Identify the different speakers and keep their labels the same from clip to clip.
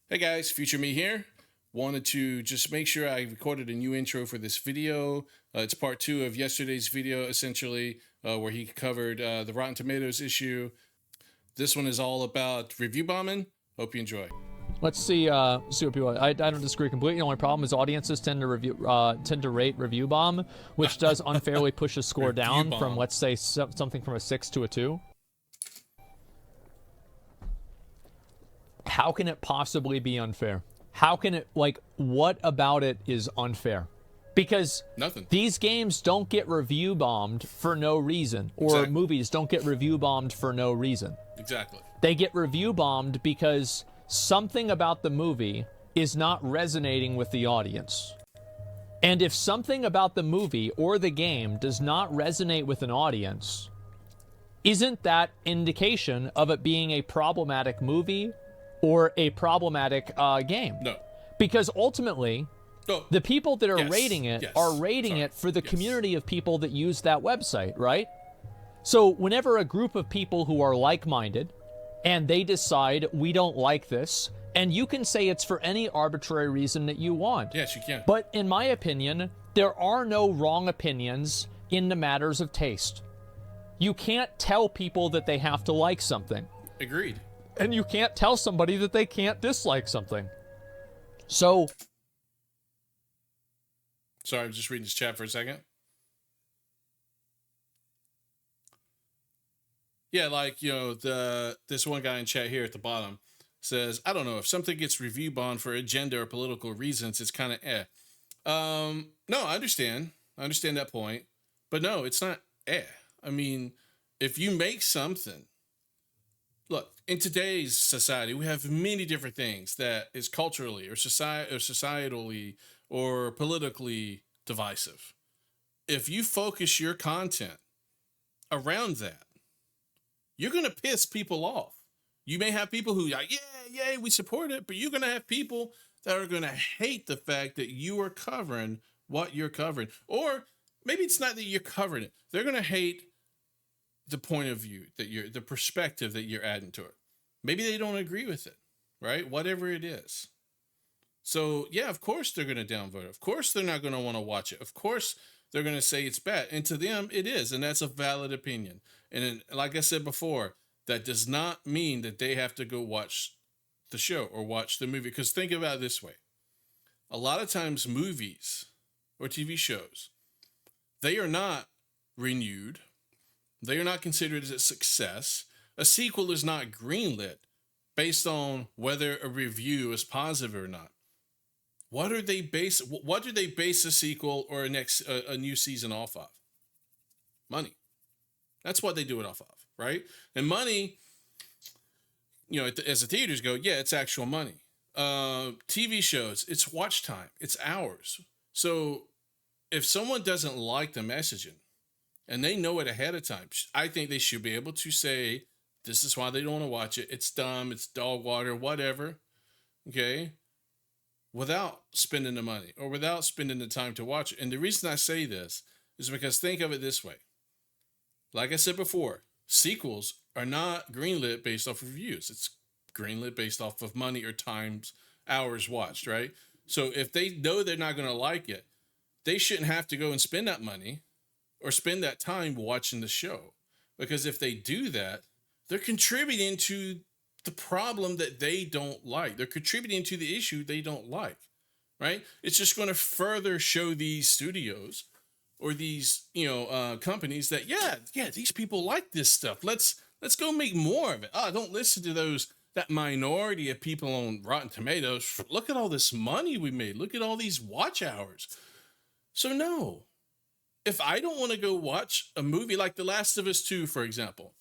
Speaker 1: Hey guys, Future Me here. Wanted to just make sure I recorded a new intro for this video. It's part two of yesterday's video, essentially, where he covered the Rotten Tomatoes issue. This one is all about review bombing. Hope you enjoy.
Speaker 2: Let's see what people. I don't disagree completely. The only problem is audiences tend to rate review bomb, which does unfairly push a score down from, let's say, something from a 6 to a 2. How can it possibly be unfair? How can it, what about it is unfair? Because
Speaker 1: nothing.
Speaker 2: These games don't get review bombed for no reason, or movies don't get review bombed for no reason.
Speaker 1: Exactly.
Speaker 2: They get review bombed because something about the movie is not resonating with the audience. And if something about the movie or the game does not resonate with an audience, isn't that indication of it being a problematic movie or a problematic game?
Speaker 1: No.
Speaker 2: Because ultimately, the people that are rating it are rating it for the community of people that use that website, right? So whenever a group of people who are like-minded and they decide we don't like this, and you can say it's for any arbitrary reason that you want.
Speaker 1: Yes, you can.
Speaker 2: But in my opinion, there are no wrong opinions in the matters of taste. You can't tell people that they have to like something.
Speaker 1: Agreed.
Speaker 2: And you can't tell somebody that they can't dislike something. So...
Speaker 1: Sorry, I'm just reading this chat for a second. Yeah, this one guy in chat here at the bottom says, I don't know, if something gets review bombed for agenda or political reasons, it's kind of No, I understand. I understand that point. But no, it's not I mean, if you make something... Look, in today's society, we have many different things that is culturally or societally or politically divisive. If you focus your content around that, you're going to piss people off. You may have people who are like, yeah, we support it, but you're going to have people that are going to hate the fact that you are covering what you're covering. Or maybe it's not that you're covering it. They're going to hate the point of view that the perspective that you're adding to it. Maybe they don't agree with it, right? Whatever it is. So yeah, of course they're going to downvote it. Of course they're not going to want to watch it. Of course they're going to say it's bad. And to them it is. And that's a valid opinion. And like I said before, that does not mean that they have to go watch the show or watch the movie. Because think about it this way. A lot of times movies or TV shows, they are not renewed. They are not considered as a success. A sequel is not greenlit based on whether a review is positive or not. What do they base a sequel or a new season off of? Money. That's what they do it off of, right? And money, as the theaters go, yeah, it's actual money. TV shows, it's watch time, it's hours. So if someone doesn't like the messaging and they know it ahead of time, I think they should be able to say, this is why they don't want to watch it. It's dumb, it's dog water, whatever. Okay? Without spending the money or without spending the time to watch it. And the reason I say this is because think of it this way. Like I said before, sequels are not greenlit based off of reviews. It's greenlit based off of money or times, hours watched, right? So if they know they're not going to like it, they shouldn't have to go and spend that money or spend that time watching the show. Because if they do that, they're contributing to the problem that they don't like. They're contributing to the issue they don't like, right? It's just going to further show these studios or these, companies that, yeah, these people like this stuff. Let's go make more of it. Don't listen to that minority of people on Rotten Tomatoes. Look at all this money we made. Look at all these watch hours. So no, if I don't want to go watch a movie like The Last of Us 2, for example,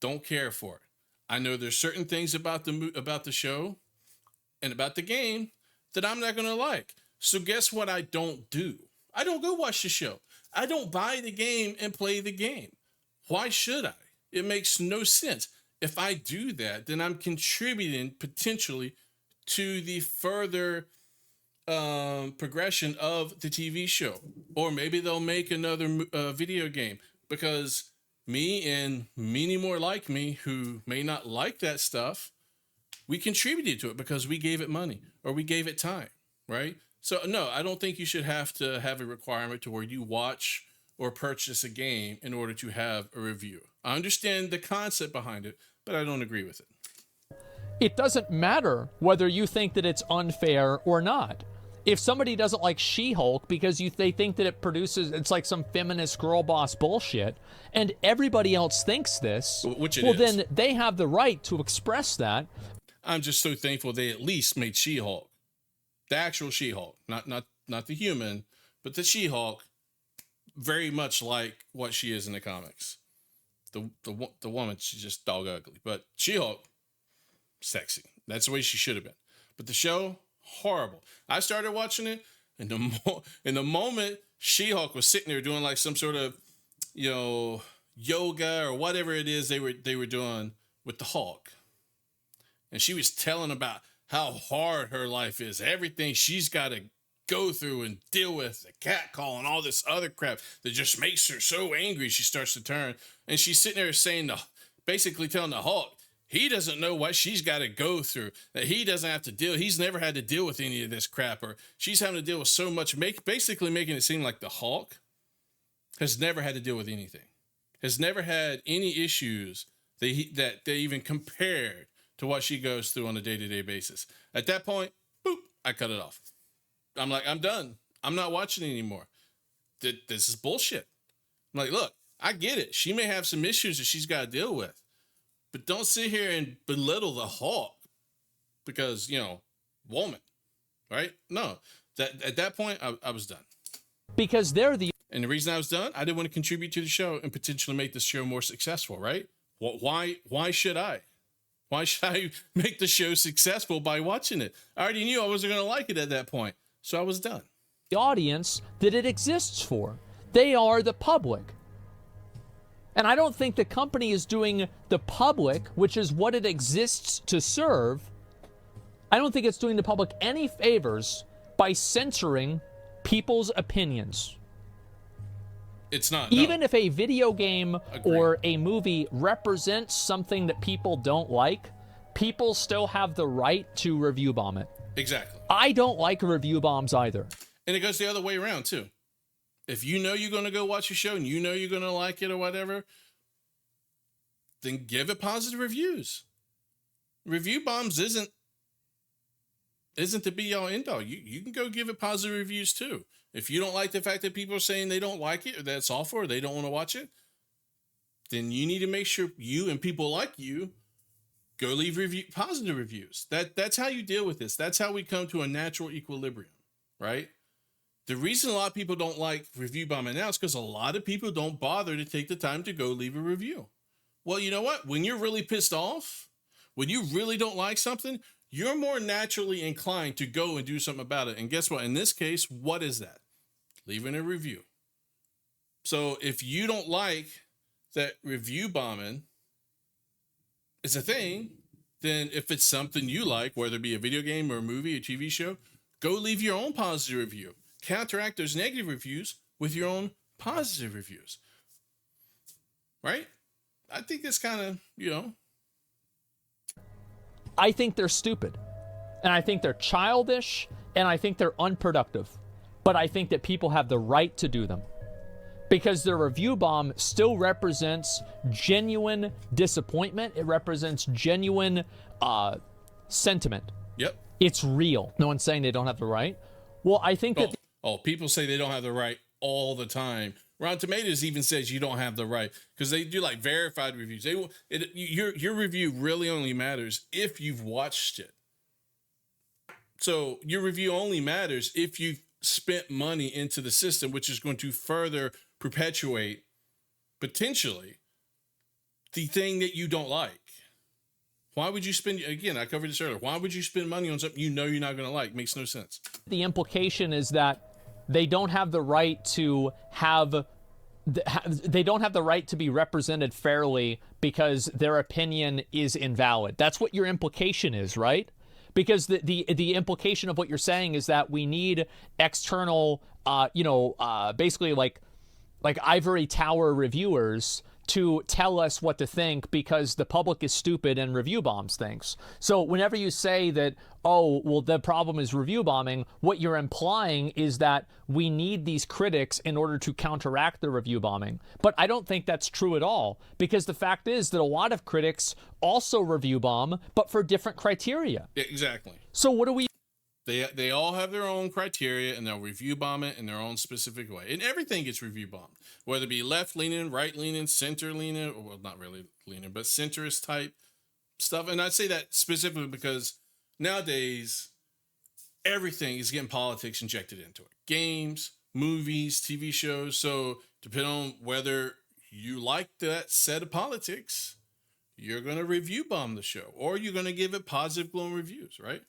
Speaker 1: don't care for it. I know there's certain things about the show and about the game that I'm not going to like. So guess what I don't do? I don't go watch the show. I don't buy the game and play the game. Why should I? It makes no sense. If I do that, then I'm contributing potentially to the further progression of the TV show. Or maybe they'll make another video game because me and many more like me who may not like that stuff We contributed to it because we gave it money or we gave it time, right? So no, I don't think you should have to have a requirement to where you watch or purchase a game in order to have a review. I understand the concept behind it, but I don't agree with it.
Speaker 2: It doesn't matter whether you think that it's unfair or not. If somebody doesn't like She-Hulk because they think that it's like some feminist girl boss bullshit, and everybody else thinks this,
Speaker 1: which it is,
Speaker 2: then they have the right to express that.
Speaker 1: I'm just so thankful they at least made She-Hulk, the actual She-Hulk, not the human, but the She-Hulk, very much like what she is in the comics. The woman, she's just dog ugly, but She-Hulk, sexy. That's the way she should have been. But the show, horrible. I started watching it, and in the moment She-Hulk was sitting there doing like some sort of, yoga or whatever it is they were doing with the Hulk, and she was telling about how hard her life is, everything she's got to go through and deal with, the cat call and all this other crap that just makes her so angry she starts to turn. And she's sitting there saying, basically telling the Hulk, he doesn't know what she's got to go through, that he doesn't have to deal. He's never had to deal with any of this crap, or she's having to deal with so much, basically making it seem like the Hulk has never had to deal with anything, has never had any issues that they even compared to what she goes through on a day-to-day basis. At that point, boop, I cut it off. I'm like, I'm done. I'm not watching it anymore. This is bullshit. I'm like, look, I get it. She may have some issues that she's got to deal with, but don't sit here and belittle the Hulk because, woman, right? No, at that point, I was done.
Speaker 2: Because
Speaker 1: and the reason I was done, I didn't want to contribute to the show and potentially make the show more successful, right? Why should I? Why should I make the show successful by watching it? I already knew I wasn't going to like it at that point, so I was done.
Speaker 2: The audience that it exists for. They are the public. And I don't think the company is doing the public, which is what it exists to serve, I don't think it's doing the public any favors by censoring people's opinions.
Speaker 1: It's not.
Speaker 2: Even if a video game or a movie represents something that people don't like, people still have the right to review bomb it.
Speaker 1: Exactly.
Speaker 2: I don't like review bombs either.
Speaker 1: And it goes the other way around, too. If you know you're going to go watch a show and you know you're going to like it or whatever, then give it positive reviews. Review bombs isn't the be-all, end-all. You can go give it positive reviews, too. If you don't like the fact that people are saying they don't like it or that's awful or they don't want to watch it, then you need to make sure you and people like you go leave positive reviews. That's how you deal with this. That's how we come to a natural equilibrium, right? The reason a lot of people don't like review bombing now is because a lot of people don't bother to take the time to go leave a review. Well, you know what? When you're really pissed off, when you really don't like something, you're more naturally inclined to go and do something about it. And guess what? In this case, what is that? Leaving a review. So if you don't like that review bombing is a thing, then if it's something you like, whether it be a video game or a movie, a TV show, go leave your own positive review. Counteract those negative reviews with your own positive reviews. Right? I think it's kind of,
Speaker 2: I think they're stupid. And I think they're childish. And I think they're unproductive. But I think that people have the right to do them. Because the review bomb still represents genuine disappointment. It represents genuine sentiment.
Speaker 1: Yep.
Speaker 2: It's real. No one's saying they don't have the right. Well, I think that...
Speaker 1: people say they don't have the right all the time. Rotten Tomatoes even says you don't have the right because they do like verified reviews. Your review really only matters if you've watched it. So your review only matters if you've spent money into the system, which is going to further perpetuate potentially the thing that you don't like. Why would you spend, again, I covered this earlier, why would you spend money on something you know you're not going to like? Makes no sense.
Speaker 2: The implication is that they don't have the right to they don't have the right to be represented fairly because their opinion is invalid. That's what your implication is, right? Because the implication of what you're saying is that we need external, basically like ivory tower reviewers to tell us what to think because the public is stupid and review bombs things. So whenever you say that, oh, well, the problem is review bombing, what you're implying is that we need these critics in order to counteract the review bombing. But I don't think that's true at all, because the fact is that a lot of critics also review bomb, but for different criteria.
Speaker 1: Yeah, exactly.
Speaker 2: So what do we...
Speaker 1: They all have their own criteria, and they'll review bomb it in their own specific way. And everything gets review bombed, whether it be left leaning, right leaning, center leaning, or well, not really leaning, but centrist type stuff. And I say that specifically because nowadays everything is getting politics injected into it. Games, movies, TV shows. So depending on whether you like that set of politics, you're going to review bomb the show, or you're going to give it positive glowing reviews, right?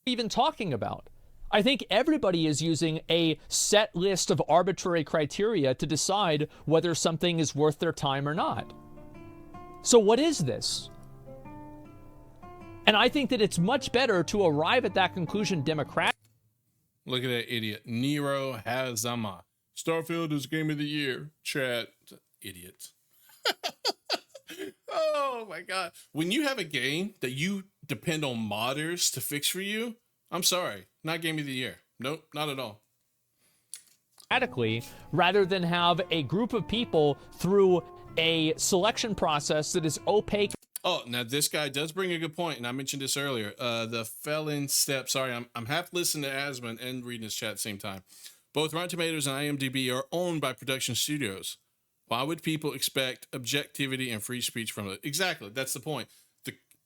Speaker 2: Even talking about? I think everybody is using a set list of arbitrary criteria to decide whether something is worth their time or not. So what is this? And I think that it's much better to arrive at that conclusion democratically.
Speaker 1: Look at that idiot. Nero Hazama. Starfield is game of the year. Chat. Idiot. Oh my God. When you have a game that you depend on modders to fix for you, I'm sorry, not game of the year. Nope, not at all.
Speaker 2: Rather than have a group of people through a selection process that is opaque.
Speaker 1: Oh, now this guy does bring a good point, and I mentioned this earlier. The felon step. Sorry, I'm half listening to Asmon and reading his chat at the same time. Both Rotten Tomatoes and IMDb are owned by production studios. Why would people expect objectivity and free speech from it? Exactly, that's the point.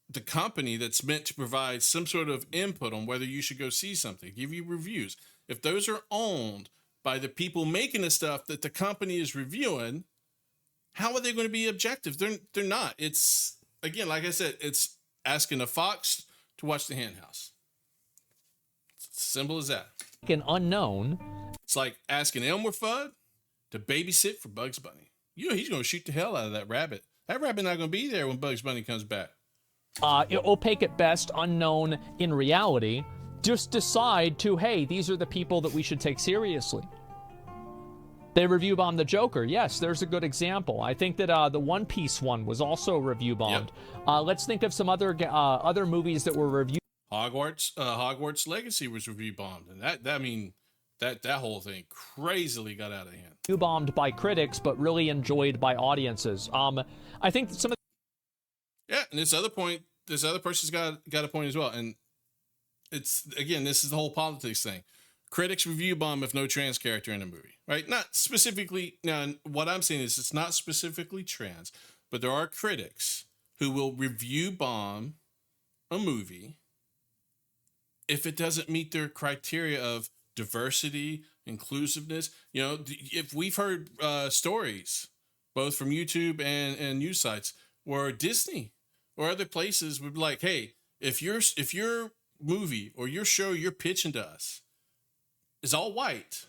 Speaker 1: The company that's meant to provide some sort of input on whether you should go see something, give you reviews. If those are owned by the people making the stuff that the company is reviewing, how are they going to be objective? They're not. It's, again, like I said, it's asking a fox to watch the henhouse. It's as simple as that.
Speaker 2: An unknown.
Speaker 1: It's like asking Elmer Fudd to babysit for Bugs Bunny. You know he's going to shoot the hell out of that rabbit. That rabbit not going to be there when Bugs Bunny comes back.
Speaker 2: Opaque at best, unknown in reality, just decide to, hey, these are the people that we should take seriously. They review bombed the Joker. Yes, there's a good example. I think that the One Piece one was also review bombed. Yep. Let's think of some other movies that were reviewed.
Speaker 1: Hogwarts Legacy was review bombed, and that whole thing crazily got out of hand.
Speaker 2: Review bombed by critics, but really enjoyed by audiences. I think that some of
Speaker 1: and this other person's got a point as well. And it's, again, this is the whole politics thing. Critics review bomb if no trans character in a movie, right? Not specifically. Now, what I'm saying is it's not specifically trans, but there are critics who will review bomb a movie if it doesn't meet their criteria of diversity, inclusiveness. You know, if we've heard stories, both from YouTube and news sites, where Disney or other places would be like, hey, if your movie or your show you're pitching to us is all white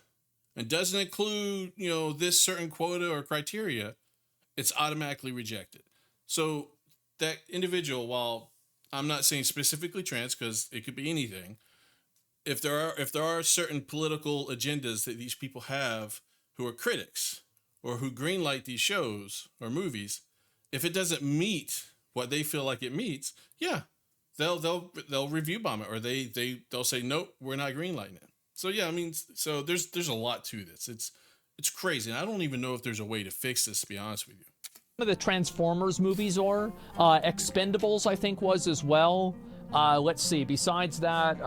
Speaker 1: and doesn't include, you know, this certain quota or criteria, it's automatically rejected. So that individual, while I'm not saying specifically trans, because it could be anything, if there are certain political agendas that these people have who are critics or who greenlight these shows or movies, if it doesn't meet what they feel like it meets, yeah, they'll review bomb it, or they'll say nope, we're not greenlighting it. So yeah, I mean, so there's a lot to this. It's crazy, and I don't even know if there's a way to fix this, to be honest with you.
Speaker 2: Some of the Transformers movies are Expendables, I think, was as well. Let's see. Besides that,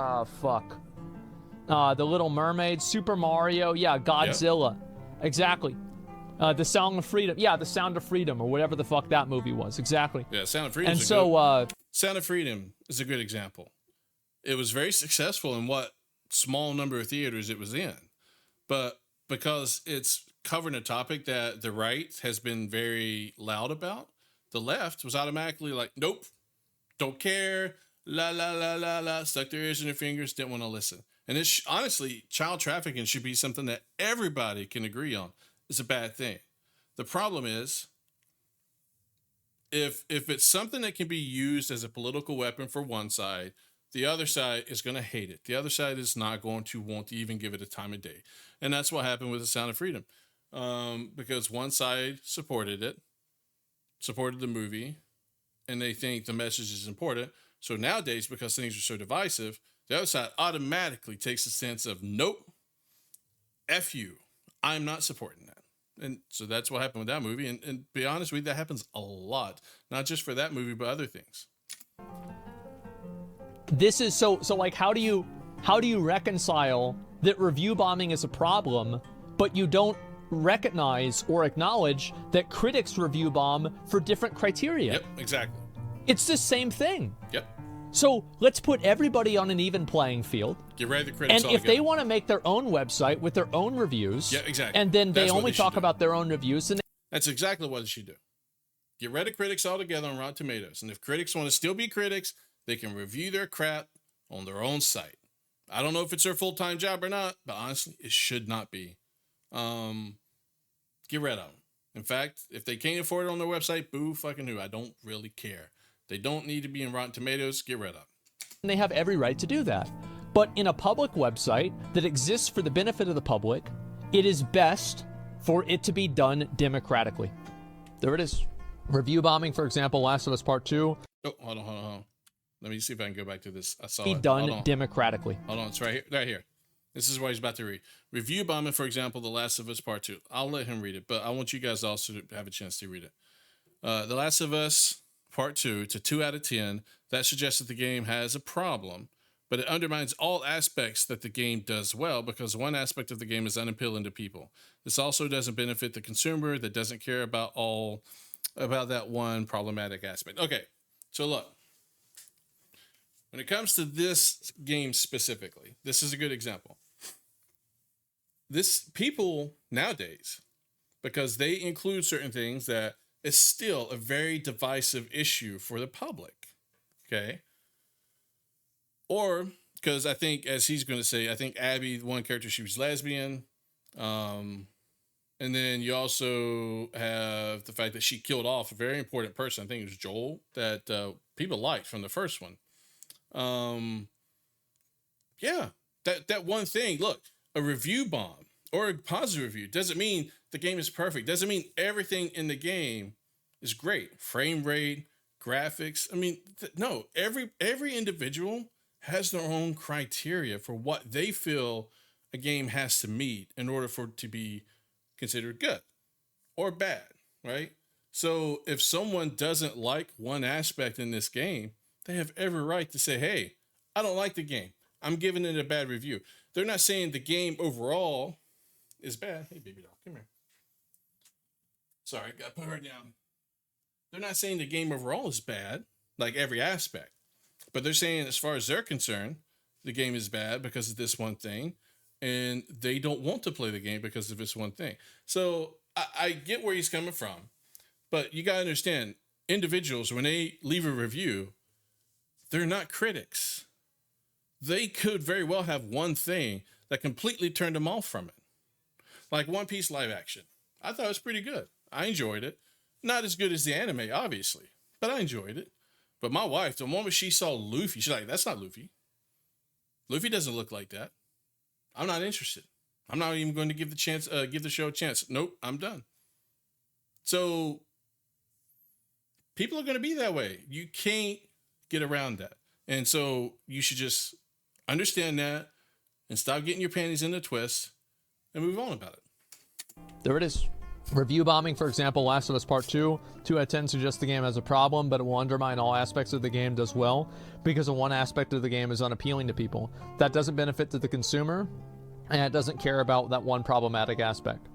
Speaker 2: The Little Mermaid, Super Mario, yeah, Godzilla, exactly. The Sound of Freedom. Yeah, The Sound of Freedom, or whatever the fuck that movie was. Exactly.
Speaker 1: Yeah, Sound of Freedom.
Speaker 2: And so,
Speaker 1: Sound of Freedom is a good example. It was very successful in what small number of theaters it was in, but because it's covering a topic that the right has been very loud about, the left was automatically like, nope, don't care, la la la la la, stuck their ears in their fingers, didn't want to listen. And it's honestly, child trafficking should be something that everybody can agree on. It's a bad thing. The problem is, if it's something that can be used as a political weapon for one side, the other side is going to hate it. The other side is not going to want to even give it a time of day. And that's what happened with The Sound of Freedom. because one side supported it, supported the movie, and they think the message is important. So nowadays, because things are so divisive, the other side automatically takes a stance of, nope, F you. I'm not supporting that. And so that's what happened with that movie. And to be honest with you, that happens a lot. Not just for that movie, but other things.
Speaker 2: This is so like, how do you reconcile that review bombing is a problem, but you don't recognize or acknowledge that critics review bomb for different criteria?
Speaker 1: Yep, exactly.
Speaker 2: It's the same thing.
Speaker 1: Yep.
Speaker 2: So let's put everybody on an even playing field.
Speaker 1: Get rid of the critics.
Speaker 2: And if they want to make their own website with their own reviews,
Speaker 1: yeah, exactly.
Speaker 2: And then they only talk about their own reviews, then
Speaker 1: that's exactly what they should do. Get rid of critics altogether on Rotten Tomatoes. And if critics want to still be critics, they can review their crap on their own site. I don't know if it's their full-time job or not, but honestly, it should not be. Get rid of them. In fact, if they can't afford it on their website, boo fucking who. I don't really care. They don't need to be in Rotten Tomatoes. Get rid of them.
Speaker 2: they have every right to do that. But in a public website that exists for the benefit of the public, it is best for it to be done democratically. There it is. Review bombing, for example, Last of Us Part 2.
Speaker 1: Oh, hold on. Let me see if I can go back to this. I saw
Speaker 2: Be
Speaker 1: it.
Speaker 2: done democratically.
Speaker 1: Hold on, it's right here. Right here. This is what he's about to read. Review bombing, for example, The Last of Us Part 2. I'll let him read it, but I want you guys also to have a chance to read it. The Last of Us Part 2 to 2 out of 10. That suggests that the game has a problem, but it undermines all aspects that the game does well because one aspect of the game is unappealing to people. This also doesn't benefit the consumer that doesn't care about that one problematic aspect. Okay, so look. When it comes to this game specifically, this is a good example. This people nowadays, because they include certain things that is still a very divisive issue for the public. Okay. Or because I think, as he's going to say, I think Abby, the one character, she was lesbian. And then you also have the fact that she killed off a very important person. I think it was Joel, that people liked from the first one. Yeah, that one thing. Look, a review bomb or a positive review doesn't mean the game is perfect. Doesn't mean everything in the game is great. Frame rate, graphics. I mean, no. Every individual has their own criteria for what they feel a game has to meet in order for it to be considered good or bad, right? So if someone doesn't like one aspect in this game, they have every right to say, hey, I don't like the game. I'm giving it a bad review. They're not saying the game overall is bad. Hey, baby doll, come here. Sorry, got to put her down. They're not saying the game overall is bad, like every aspect. But they're saying, as far as they're concerned, the game is bad because of this one thing. And they don't want to play the game because of this one thing. So I get where he's coming from. But you got to understand, individuals, when they leave a review, they're not critics. They could very well have one thing that completely turned them off from it. Like One Piece live action. I thought it was pretty good. I enjoyed it. Not as good as the anime, obviously, but I enjoyed it. But my wife, the moment she saw Luffy, she's like, that's not Luffy. Luffy doesn't look like that. I'm not interested. I'm not even going to give the show a chance. Nope, I'm done. So people are going to be that way. You can't get around that. And so you should just understand that and stop getting your panties in a twist and move on about it.
Speaker 2: There it is. Review bombing, for example, Last of Us Part 2. 2 out of 10 suggests the game has a problem, but it will undermine all aspects of the game does well because of one aspect of the game is unappealing to people. That doesn't benefit to the consumer, and it doesn't care about that one problematic aspect.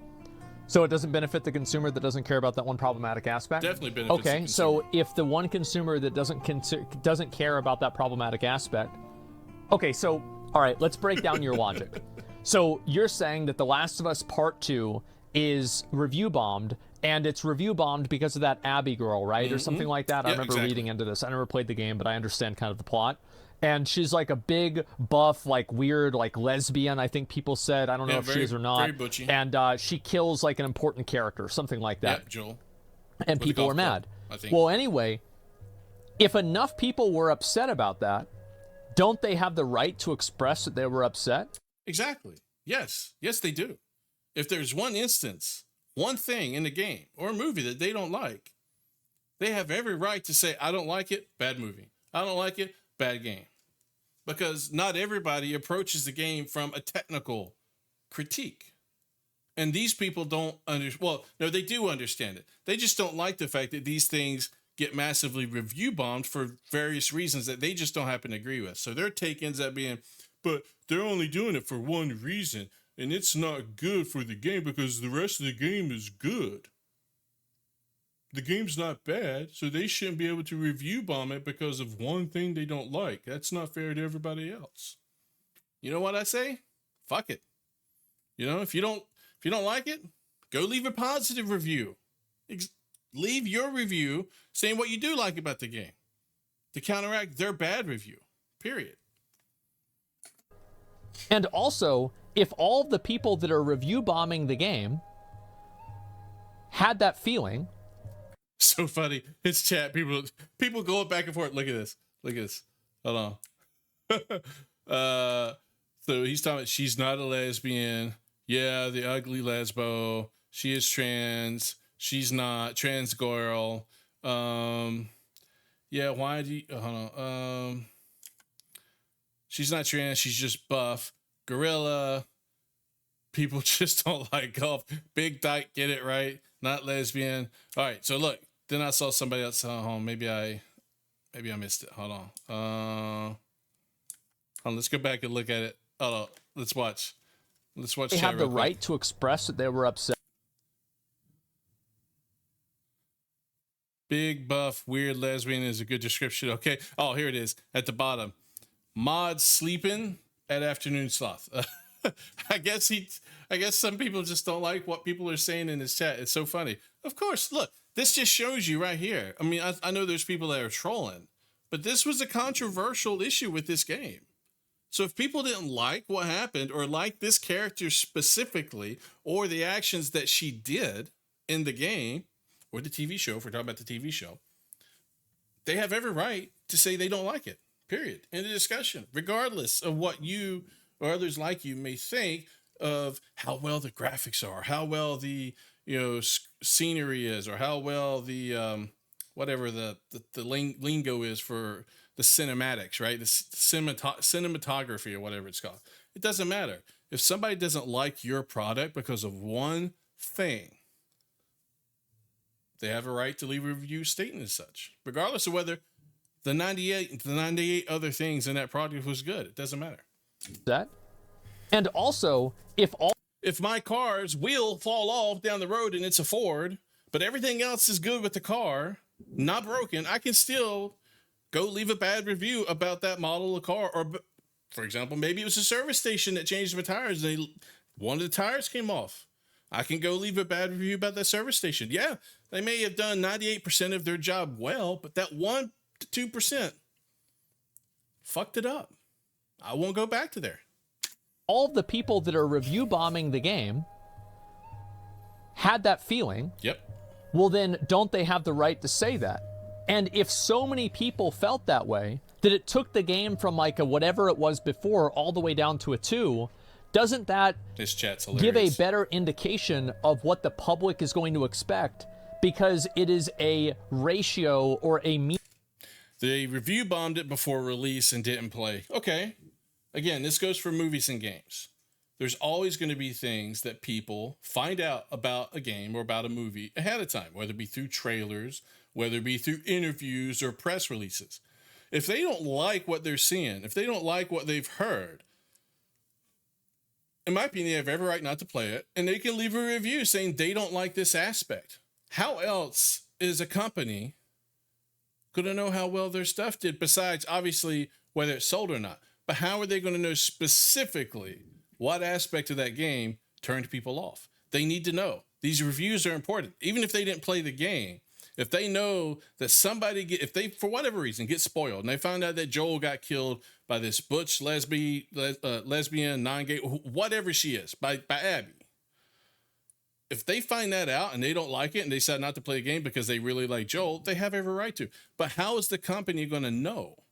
Speaker 2: So it doesn't benefit the consumer that doesn't care about that one problematic aspect?
Speaker 1: Definitely benefits the consumer.
Speaker 2: So if the one consumer that doesn't care about that problematic aspect... Okay, so, all right, let's break down your logic. So you're saying that The Last of Us Part 2 is review bombed, and it's review bombed because of that Abby girl, right? Mm-hmm. Or something like that. I remember reading into this. I never played the game, but I understand kind of the plot. And she's like a big, buff, like weird, like lesbian, I think people said. I don't know if she is or not.
Speaker 1: Very butchy.
Speaker 2: And she kills like an important character, something like that.
Speaker 1: Yep, Joel.
Speaker 2: And people are mad.
Speaker 1: I think.
Speaker 2: Well, anyway, if enough people were upset about that, don't they have the right to express that they were upset?
Speaker 1: Exactly. Yes. Yes, they do. If there's one instance one thing in the game or a movie that they don't like, they have every right to say, I don't like it, bad movie. I don't like it, bad game. Because not everybody approaches the game from a technical critique. And these people don't understand. Well, no, they do understand it. They just don't like the fact that these things get massively review bombed for various reasons that they just don't happen to agree with. So their take ends up being, but they're only doing it for one reason. And it's not good for the game because the rest of the game is good. The game's not bad, so they shouldn't be able to review bomb it because of one thing they don't like. That's not fair to everybody else. You know what I say? Fuck it. You know, if you don't like it, go leave a positive review. Leave your review saying what you do like about the game to counteract their bad review. Period.
Speaker 2: And also, if all of the people that are review bombing the game had that feeling.
Speaker 1: So funny. It's chat. People going back and forth. Look at this. Look at this. Hold on. So he's talking about she's not a lesbian. Yeah, the ugly lesbo. She is trans. She's not trans girl. Yeah, why do you hold on? She's not trans, she's just buff. Gorilla. People just don't like golf. Big dyke, get it right. Not lesbian. All right, so look. Then I saw somebody else. Maybe I missed it. Hold on. Let's go back and look at it. Let's watch.
Speaker 2: They have the right to express that they were upset.
Speaker 1: Big buff, weird lesbian is a good description. Okay. Oh, here it is at the bottom. Mod sleeping at afternoon sloth. I guess some people just don't like what people are saying in this chat. It's so funny. Of course, look, this just shows you right here. I mean, I know there's people that are trolling, but this was a controversial issue with this game. So if people didn't like what happened or like this character specifically or the actions that she did in the game or the TV show, if we're talking about the TV show, they have every right to say they don't like it, period. End of discussion, regardless of what you or others like you may think of how well the graphics are, how well the scenery is, or how well the whatever the lingo is for the cinematics, right? The cinematography or whatever it's called. It doesn't matter. If somebody doesn't like your product because of one thing, they have a right to leave a review stating as such, regardless of whether the 98 other things in that product was good. It doesn't matter.
Speaker 2: That, and also, if
Speaker 1: my car's wheel fall off down the road and it's a Ford, but everything else is good with the car, not broken, I can still go leave a bad review about that model of car. Or, for example, maybe it was a service station that changed my tires. One of the tires came off. I can go leave a bad review about that service station. Yeah, they may have done 98% of their job well, but that 1 to 2% fucked it up. I won't go back to there.
Speaker 2: All of the people that are review bombing the game had that feeling.
Speaker 1: Yep.
Speaker 2: Well, then don't they have the right to say that? And if so many people felt that way, that it took the game from like a whatever it was before all the way down to a 2, doesn't that
Speaker 1: this chat's
Speaker 2: give a better indication of what the public is going to expect? Because it is a ratio or a
Speaker 1: They review bombed it before release and didn't play. Okay. Again, this goes for movies and games. There's always going to be things that people find out about a game or about a movie ahead of time, whether it be through trailers, whether it be through interviews or press releases. If they don't like what they're seeing, if they don't like what they've heard, in my opinion, they have every right not to play it, and they can leave a review saying they don't like this aspect. How else is a company going to know how well their stuff did, besides obviously whether it's sold or not? But how are they going to know specifically what aspect of that game turned people off? They need to know. These reviews are important. Even if they didn't play the game, if they know that if they, for whatever reason, get spoiled and they find out that Joel got killed by this butch lesbian, non-gay, whatever she is, by Abby. If they find that out and they don't like it and they decide not to play the game because they really like Joel, they have every right to. But how is the company going to know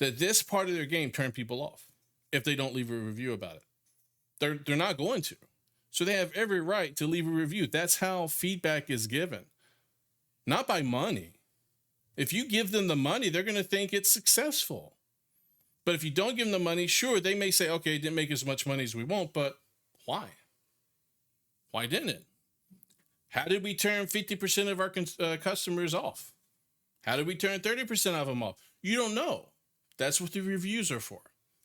Speaker 1: that this part of their game turned people off if they don't leave a review about it? They're not going to. So they have every right to leave a review. That's how feedback is given, not by money. If you give them the money, they're going to think it's successful. But if you don't give them the money, sure, they may say, okay, it didn't make as much money as we want, but why? Why didn't it? How did we turn 50% of our customers off? How did we turn 30% of them off? You don't know. That's what the reviews are for.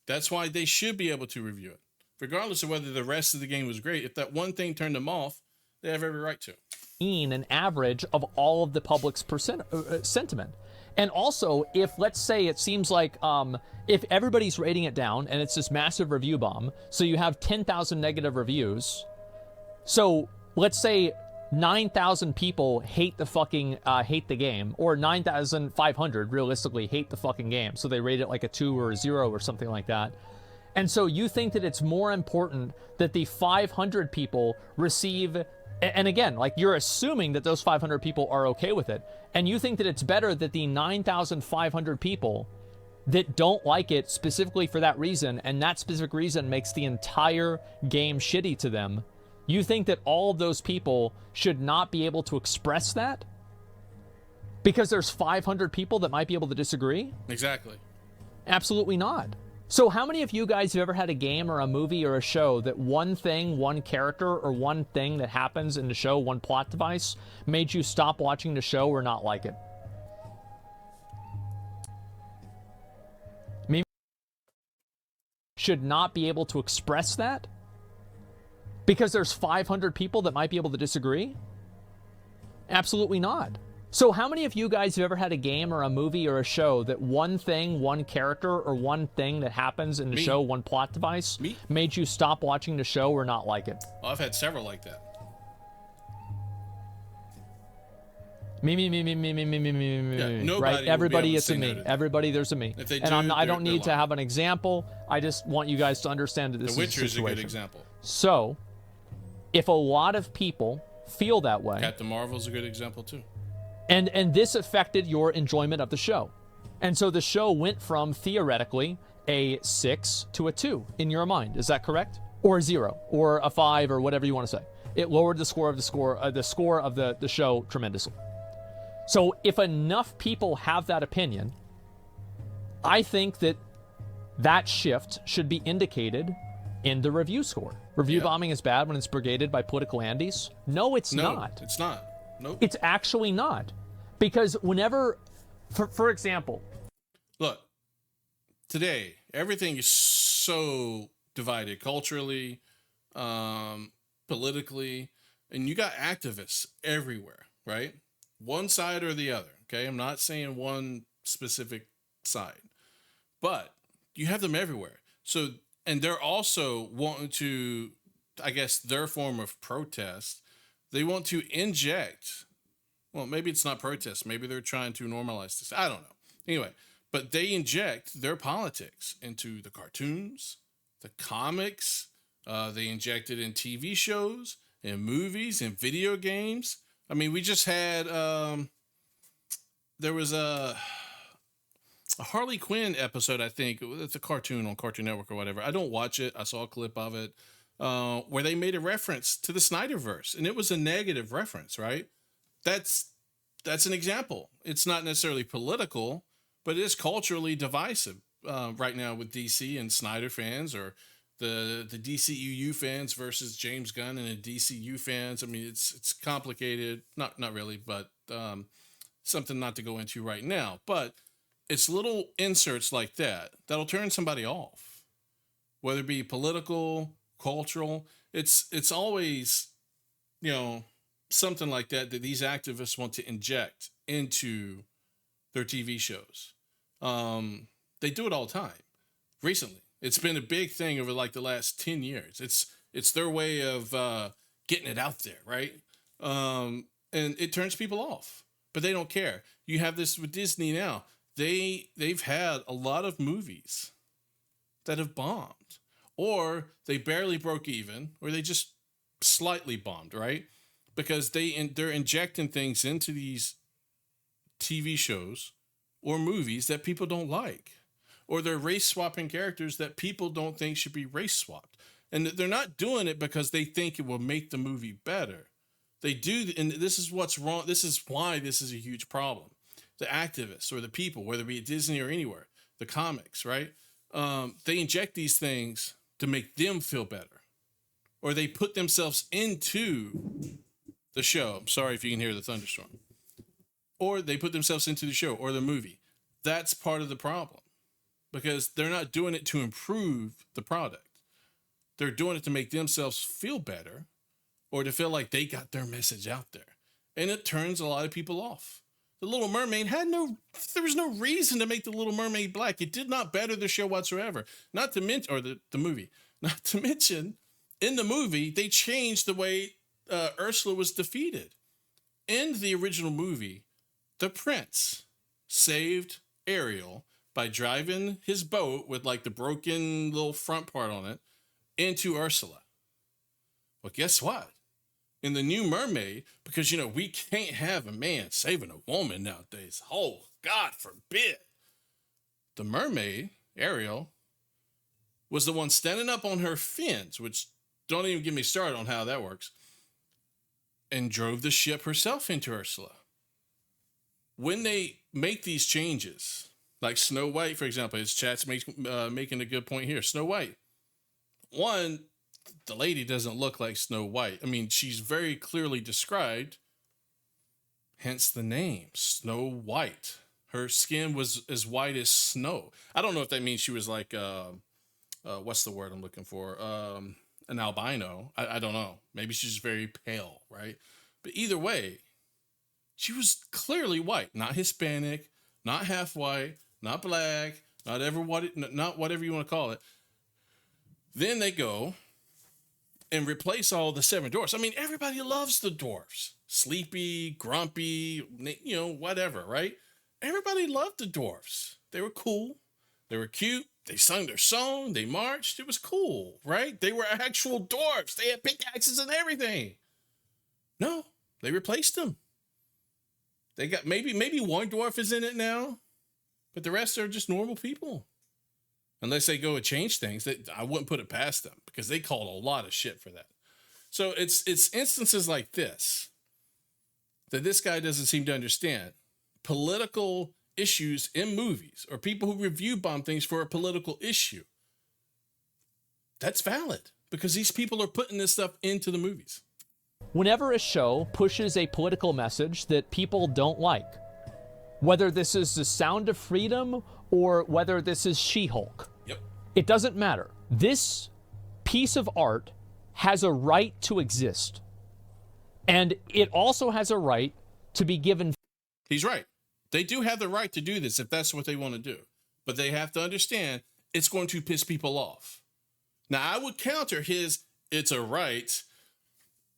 Speaker 1: That's why they should be able to review it. Regardless of whether the rest of the game was great, if that one thing turned them off, they have every right to.
Speaker 2: An average of all of the public's sentiment. And also, if let's say it seems like if everybody's rating it down and it's this massive review bomb, so you have 10,000 negative reviews. So let's say 9,000 people hate the game, or 9,500 realistically hate the fucking game. So they rate it like a 2 or a 0 or something like that. And so you think that it's more important that the 500 people receive, and again, like you're assuming that those 500 people are okay with it, and you think that it's better that the 9,500 people that don't like it specifically for that reason, and that specific reason makes the entire game shitty to them. You think that all of those people should not be able to express that? Because there's 500 people that might be able to disagree?
Speaker 1: Exactly.
Speaker 2: Absolutely not. So how many of you guys have ever had a game or a movie or a show that one thing, one character, or one thing that happens in the show, one plot device, made you stop watching the show or not like it? Maybe should not be able to express that? Because there's 500 people that might be able to disagree? Absolutely not. So how many of you guys have ever had a game or a movie or a show that one thing, one character, or one thing that happens in the show, one plot device, made you stop watching the show or not like it?
Speaker 1: Well, I've had several like that.
Speaker 2: Me.
Speaker 1: Yeah,
Speaker 2: right? Everybody, it's a me. Everybody, there's a me.
Speaker 1: If they
Speaker 2: and
Speaker 1: do,
Speaker 2: I don't need to
Speaker 1: lying.
Speaker 2: have an example. I just want you guys to understand that this
Speaker 1: The
Speaker 2: is
Speaker 1: Witcher
Speaker 2: a
Speaker 1: is a
Speaker 2: situation.
Speaker 1: good example.
Speaker 2: So, if a lot of people feel that way,
Speaker 1: Captain Marvel's a good example too.
Speaker 2: and this affected your enjoyment of the show. And so the show went from, theoretically, a 6 to a 2 in your mind. Is that correct? Or a 0, or a 5, or whatever you want to say. It lowered the score of the show tremendously. So if enough people have that opinion, I think that that shift should be indicated in the review score. Review bombing is bad when it's brigaded by political Andes? No, it's not.
Speaker 1: No, it's not. Nope.
Speaker 2: It's actually not. Because whenever, for example,
Speaker 1: look, today everything is so divided culturally, politically, and you got activists everywhere, right? One side or the other. Okay, I'm not saying one specific side, but you have them everywhere. So, and they're also wanting to, I guess, their form of protest. They want to inject. Well, maybe it's not protest. Maybe they're trying to normalize this. I don't know. Anyway, but they inject their politics into the cartoons, the comics. They inject it in TV shows, in movies, in video games. I mean, we just had, there was a Harley Quinn episode, I think. It's a cartoon on Cartoon Network or whatever. I don't watch it. I saw a clip of it where they made a reference to the Snyderverse, and it was a negative reference, right? That's an example. It's not necessarily political, but it is culturally divisive right now with DC and Snyder fans, or the DCEU fans versus James Gunn and the DCU fans. I mean, it's complicated. Not really, but something not to go into right now. But it's little inserts like that that'll turn somebody off, whether it be political, cultural. It's always, something like that these activists want to inject into their TV shows. They do it all the time. Recently, it's been a big thing over like the last 10 years. It's their way of getting it out there, right? And it turns people off, but they don't care. You have this with Disney now. They've had a lot of movies that have bombed, or they barely broke even, or they just slightly bombed, right? Because they're injecting things into these TV shows or movies that people don't like, or they're race swapping characters that people don't think should be race swapped. And they're not doing it because they think it will make the movie better. They do, and this is what's wrong. This is why this is a huge problem. The activists or the people, whether it be at Disney or anywhere, the comics, right? They inject these things to make them feel better, or they put themselves into the show. I'm sorry if you can hear the thunderstorm. Or they put themselves into the show or the movie. That's part of the problem, because they're not doing it to improve the product. They're doing it to make themselves feel better, or to feel like they got their message out there. And it turns a lot of people off. The Little Mermaid there was no reason to make the Little Mermaid black. It did not better the show whatsoever. Not to mention, or the movie, not to mention, in the movie, they changed the way Ursula was defeated. In the original movie, the prince saved Ariel by driving his boat with like the broken little front part on it into Ursula. Well, guess what? In the new Mermaid, because, we can't have a man saving a woman nowadays. Oh, God forbid. The mermaid, Ariel, was the one standing up on her fins, which don't even get me started on how that works, and drove the ship herself into Ursula. When they make these changes, like Snow White, for example, his chat's making a good point here. Snow White. One, the lady doesn't look like Snow White. I mean, she's very clearly described, hence the name, Snow White. Her skin was as white as snow. I don't know if that means she was like, what's the word I'm looking for? An albino. I don't know. Maybe she's very pale, right? But either way, she was clearly white, not Hispanic, not half white, not black, not whatever you want to call it. Then they go and replace all the 7 dwarfs. I mean, everybody loves the dwarfs. Sleepy, grumpy, whatever, right? Everybody loved the dwarfs. They were cool. They were cute. They sung their song. They marched. It was cool, right? They were actual dwarfs. They had pickaxes and everything. No, they replaced them. They got maybe one dwarf is in it now, but the rest are just normal people. Unless they go and change things, I wouldn't put it past them, because they called a lot of shit for that. So it's instances like this that this guy doesn't seem to understand. Political issues in movies, or people who review bomb things for a political issue, that's valid, because these people are putting this stuff into the movies.
Speaker 2: Whenever a show pushes a political message that people don't like, whether this is The Sound of Freedom or whether this is She-Hulk, it doesn't matter. This piece of art has a right to exist. And it also has a right to be given.
Speaker 1: He's right. They do have the right to do this if that's what they want to do. But they have to understand it's going to piss people off. Now, I would counter it's a right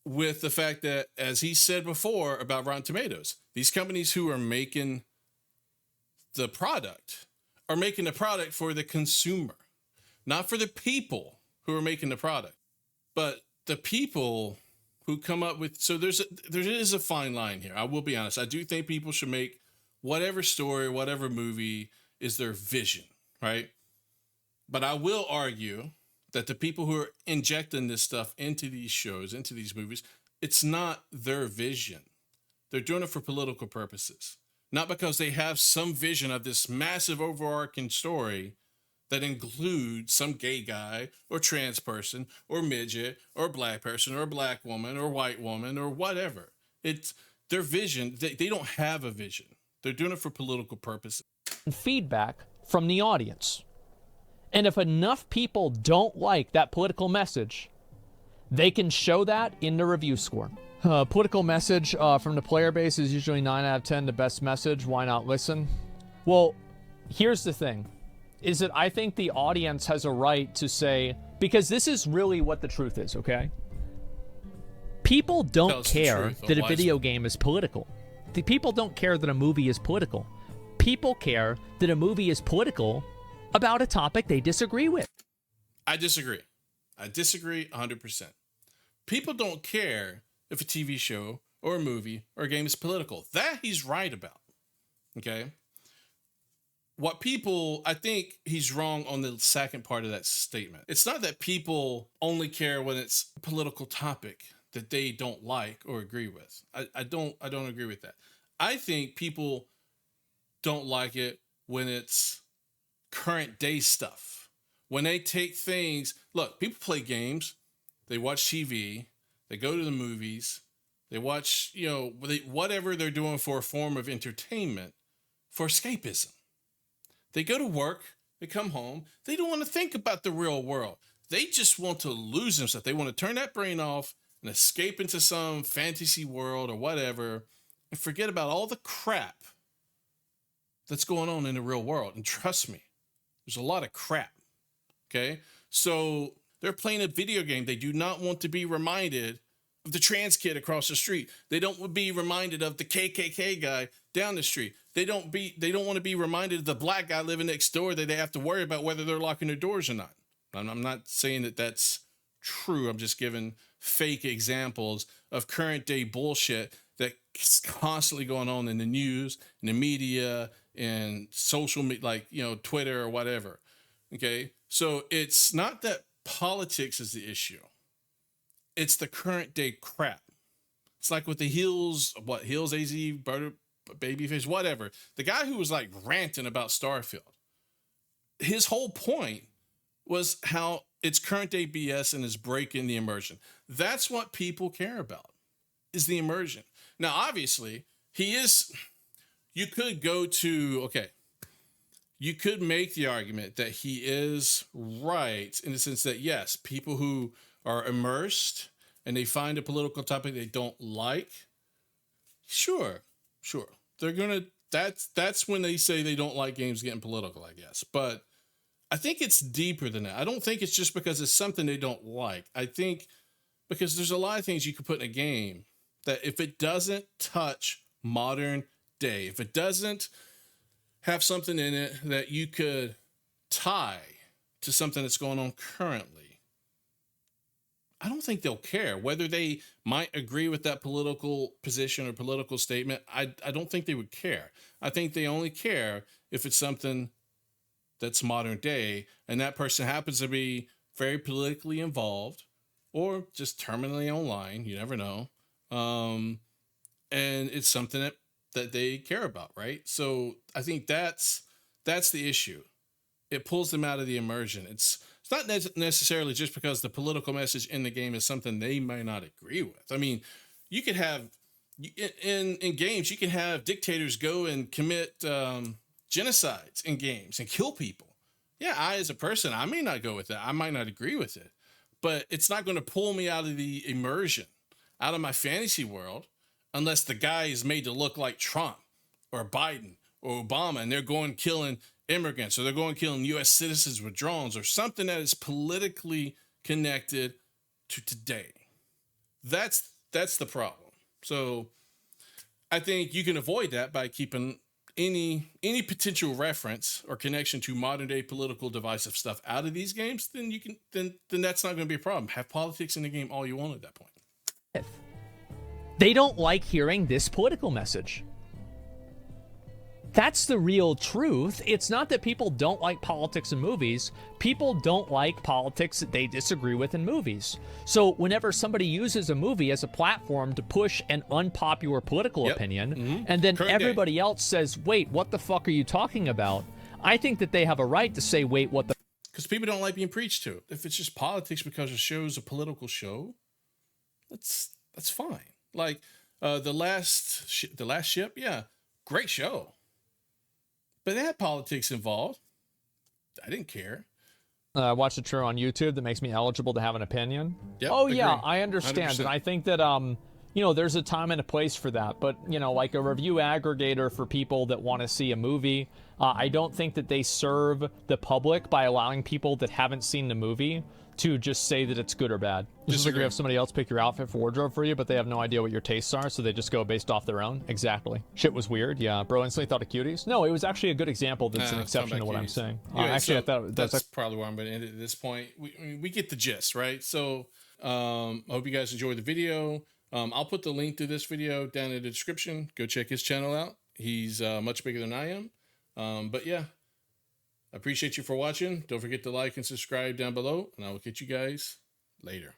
Speaker 1: with the fact that, as he said before about Rotten Tomatoes, these companies who are making the product are making the product for the consumer, not for the people who are making the product, but the people who come up with. So there is a fine line here. I will be honest. I do think people should make whatever story, whatever movie is their vision, right? But I will argue that the people who are injecting this stuff into these shows, into these movies, it's not their vision. They're doing it for political purposes. Not because they have some vision of this massive overarching story that includes some gay guy or trans person or midget or black person or black woman or white woman or whatever. It's their vision. They don't have a vision. They're doing it for political purposes.
Speaker 2: Feedback from the audience. And if enough people don't like that political message, they can show that in the review score. Political message from the player base is usually 9 out of 10, the best message. Why not listen? Well, here's the thing, is that I think the audience has a right to say, because this is really what the truth is, okay? People don't care that a video game is political. The people don't care that a movie is political. People care that a movie is political about a topic they disagree with.
Speaker 1: I disagree. I disagree 100%. People don't care if a TV show or a movie or a game is political. That he's right about. Okay? what people, I think he's wrong on the second part of that statement. It's not that people only care when it's a political topic that they don't like or agree with. I don't agree with that. I think people don't like it when it's current day stuff. When they take things, look, people play games, they watch TV, they go to the movies, they watch, whatever they're doing for a form of entertainment for escapism. They go to work, they come home, they don't want to think about the real world. They just want to lose themselves. They want to turn that brain off and escape into some fantasy world or whatever and forget about all the crap that's going on in the real world. And trust me, there's a lot of crap. Okay? So they're playing a video game. They do not want to be reminded of the trans kid across the street. They don't want to be reminded of the KKK guy down the street. They don't want to be reminded of the black guy living next door that they have to worry about whether they're locking their doors or not. I'm not saying that that's true. I'm just giving fake examples of current day bullshit that's constantly going on in the news, in the media, and social media, like, Twitter or whatever. Okay. So it's not that politics is the issue. It's the current day crap. It's like with the Hills AZ, Butter, Babyface, whatever. The guy who was like ranting about Starfield, his whole point was how it's current day BS and is breaking the immersion. That's what people care about, is the immersion. Now, obviously, you could make the argument that he is right in the sense that, yes, people who are immersed and they find a political topic they don't like, sure. That's when they say they don't like games getting political, I guess. But I think it's deeper than that. I don't think it's just because it's something they don't like. I think because there's a lot of things you could put in a game that if it doesn't touch modern day, if it doesn't have something in it that you could tie to something that's going on currently, I don't think they'll care. Whether they might agree with that political position or political statement, I don't think they would care. I think they only care if it's something that's modern day and that person happens to be very politically involved or just terminally online. You never know. And it's something that they care about, right? So I think that's the issue. It pulls them out of the immersion. It's not necessarily just because the political message in the game is something they may not agree with. I mean, you could have in games, you can have dictators go and commit genocides in games and kill people. Yeah, I as a person, I may not go with that. I might not agree with it, but it's not going to pull me out of the immersion, out of my fantasy world, unless the guy is made to look like Trump or Biden or Obama, and they're going killing immigrants, or they're going killing U.S. citizens with drones, or something that is politically connected to today. That's the problem. So I think you can avoid that by keeping any potential reference or connection to modern day political divisive stuff out of these games. Then you can then that's not going to be a problem. Have politics in the game all you want at that point.
Speaker 2: They don't like hearing this political message. That's the real truth. It's not that people don't like politics in movies. People don't like politics that they disagree with in movies. So whenever somebody uses a movie as a platform to push an unpopular political opinion, and then everybody else says, wait, what the fuck are you talking about? I think that they have a right to say, wait, what the...
Speaker 1: Because people don't like being preached to. If it's just politics because the show's a political show, that's fine. Like the last ship, yeah, great show. But they had politics involved. I didn't care.
Speaker 2: I watched a trailer on YouTube that makes me eligible to have an opinion.
Speaker 1: Yep,
Speaker 2: oh,
Speaker 1: agree.
Speaker 2: yeah, I understand. 100%. And I think that, there's a time and a place for that. But, like a review aggregator for people that want to see a movie, I don't think that they serve the public by allowing people that haven't seen the movie to just say that it's good or bad. It's just like you have somebody else pick your outfit for wardrobe for you, but they have no idea what your tastes are, so they just go based off their own. Exactly. Shit was weird. Yeah, bro instantly thought of cuties. No, it was actually a good example that's an exception to what I'm saying.
Speaker 1: I thought that's probably where I'm going to end it at this point. We get the gist, right? So I hope you guys enjoyed the video. I'll put the link to this video down in the description. Go check his channel out. He's much bigger than I am. But yeah, I appreciate you for watching. Don't forget to like and subscribe down below, and I will catch you guys later.